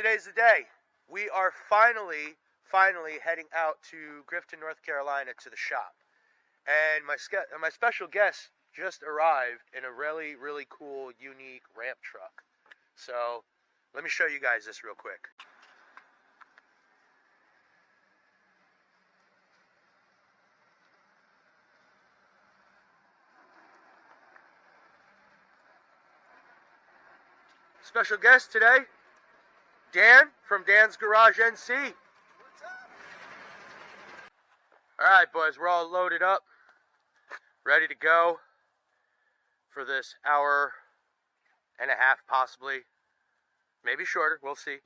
today's the day. We are finally heading out to Grifton, North Carolina to the shop. And my special guest just arrived in a really cool, unique ramp truck. So let me show you guys this real quick. Special guest today, Dan from Dan's Garage NC. What's up? Alright boys, we're all loaded up, ready to go for this hour and a half possibly, maybe shorter, we'll see.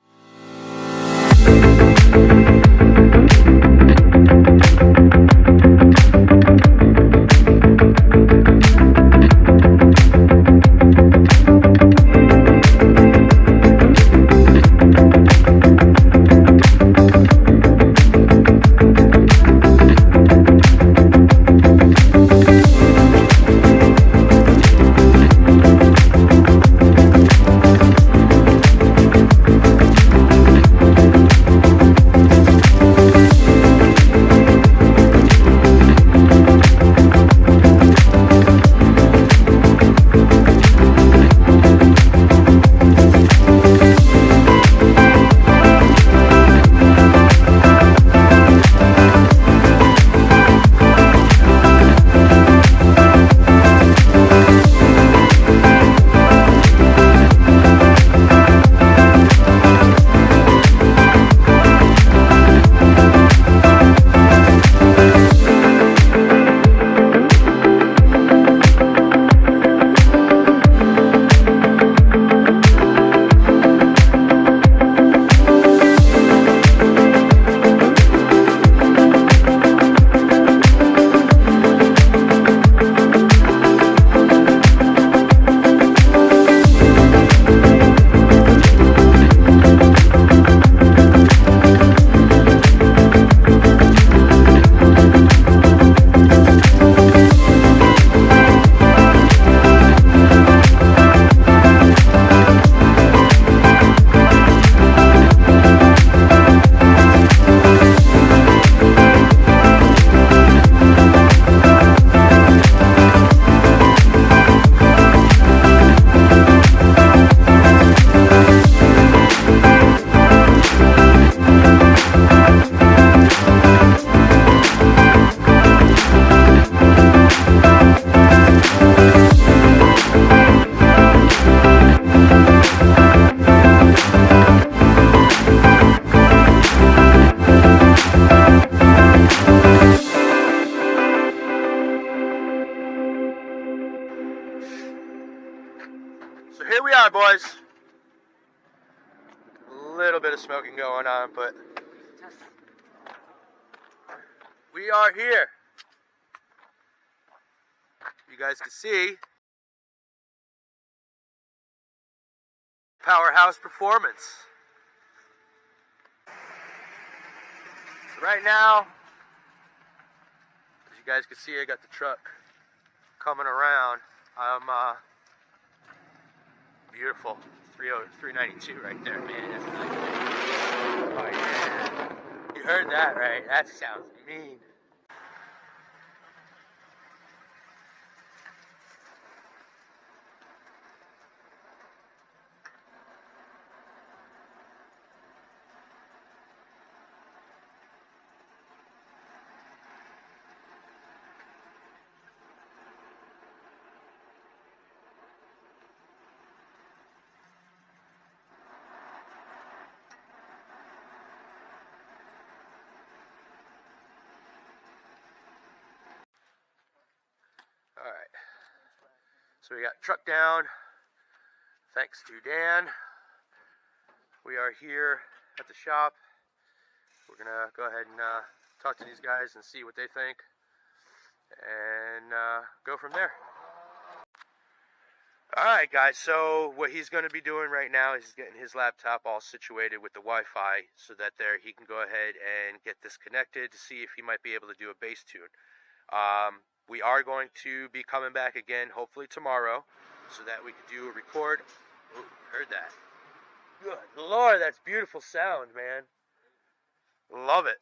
So here we are, boys. A little bit of smoking going on, but we are here. You guys can see powerhouse performance. So right now, as you guys can see, I got the truck coming around. Beautiful 392 right there, man. That's nice. Oh yeah. You heard that, right? That sounds mean. Alright, so we got truck down, thanks to Dan. We are here at the shop. We're going to go ahead and talk to these guys and see what they think, and go from there. Alright guys, so what he's going to be doing right now is he's getting his laptop all situated with the Wi-Fi so that there he can go ahead and get this connected to see if he might be able to do a bass tune. We are going to be coming back again, hopefully tomorrow, so that we could do a record. Ooh, heard that. Good Lord, that's beautiful sound, man. Love it.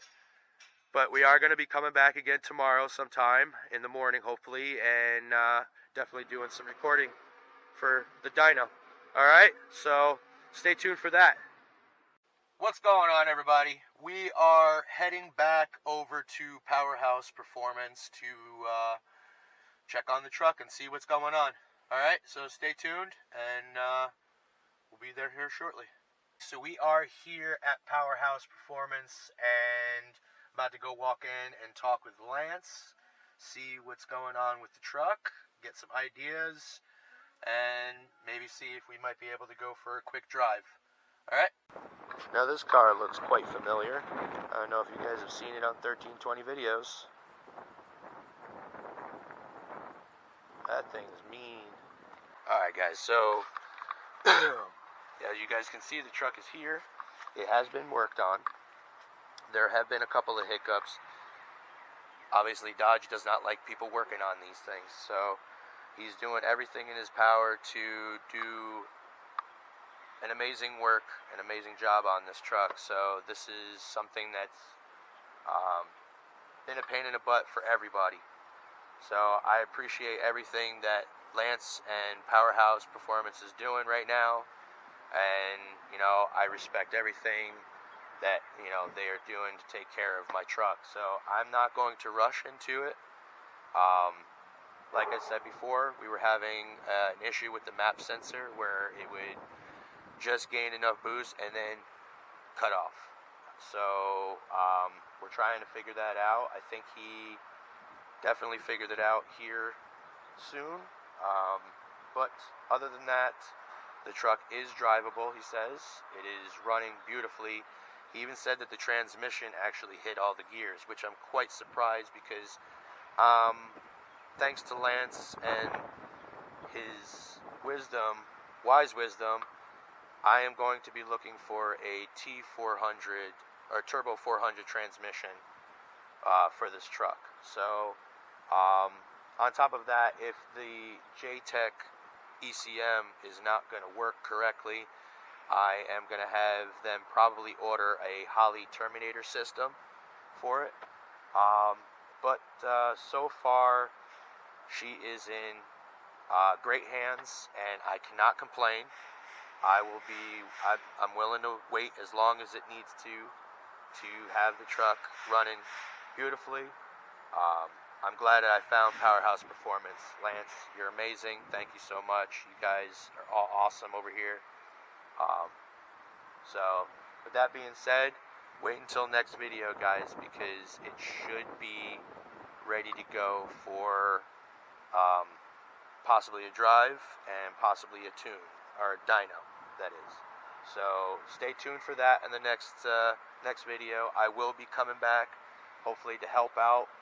But we are going to be coming back again tomorrow sometime in the morning, hopefully, and definitely doing some recording for the dyno. All right, so stay tuned for that. What's going on, everybody? We are heading back over to Powerhouse Performance to check on the truck and see what's going on. All right, so stay tuned, and we'll be there here shortly. So we are here at Powerhouse Performance, and about to go walk in and talk with Lance, see what's going on with the truck, get some ideas, and maybe see if we might be able to go for a quick drive. All right? Now this car looks quite familiar. I don't know if you guys have seen it on 1320 videos. That thing's mean. Alright guys, so as you guys can see, the truck is here. It has been worked on. There have been a couple of hiccups. Obviously Dodge does not like people working on these things, so he's doing everything in his power to do an amazing job on this truck. So this is something that's been a pain in the butt for everybody. So I appreciate everything that Lance and Powerhouse Performance is doing right now, and you know, I respect everything that, you know, they are doing to take care of my truck. So I'm not going to rush into it. Like I said before, we were having an issue with the map sensor where it would just gain enough boost and then cut off. So we're trying to figure that out. I think he definitely figured it out here soon. But other than that, the truck is drivable, he says. It is running beautifully. He even said that the transmission actually hit all the gears, which I'm quite surprised because thanks to Lance and his wisdom, wise wisdom, I am going to be looking for a T400 or Turbo 400 transmission for this truck. So on top of that, if the JTEC ECM is not going to work correctly, I am going to have them probably order a Holley Terminator system for it. But so far, she is in great hands, and I cannot complain. I'm willing to wait as long as it needs to have the truck running beautifully. I'm glad that I found Powerhouse Performance. Lance, you're amazing. Thank you so much. You guys are all awesome over here. So, with that being said, wait until next video, guys, because it should be ready to go for possibly a drive and possibly a tune, or a dyno, that is. So, stay tuned for that in the next video. I will be coming back, hopefully to help out,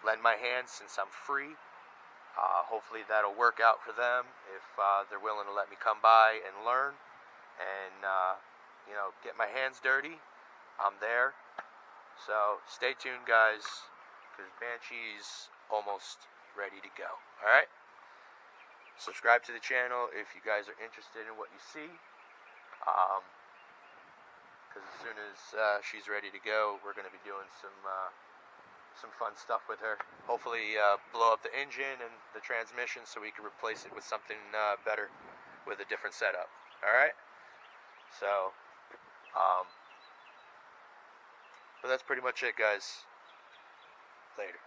lend my hand since I'm free. Hopefully that'll work out for them if they're willing to let me come by and learn and you know, get my hands dirty. I'm there. So stay tuned, guys, because Banshee's almost ready to go. Alright? Subscribe to the channel if you guys are interested in what you see. Because as soon as she's ready to go, we're going to be doing some fun stuff with her. Hopefully blow up the engine and the transmission so we can replace it with something better with a different setup. Alright? So, but that's pretty much it, guys. Later.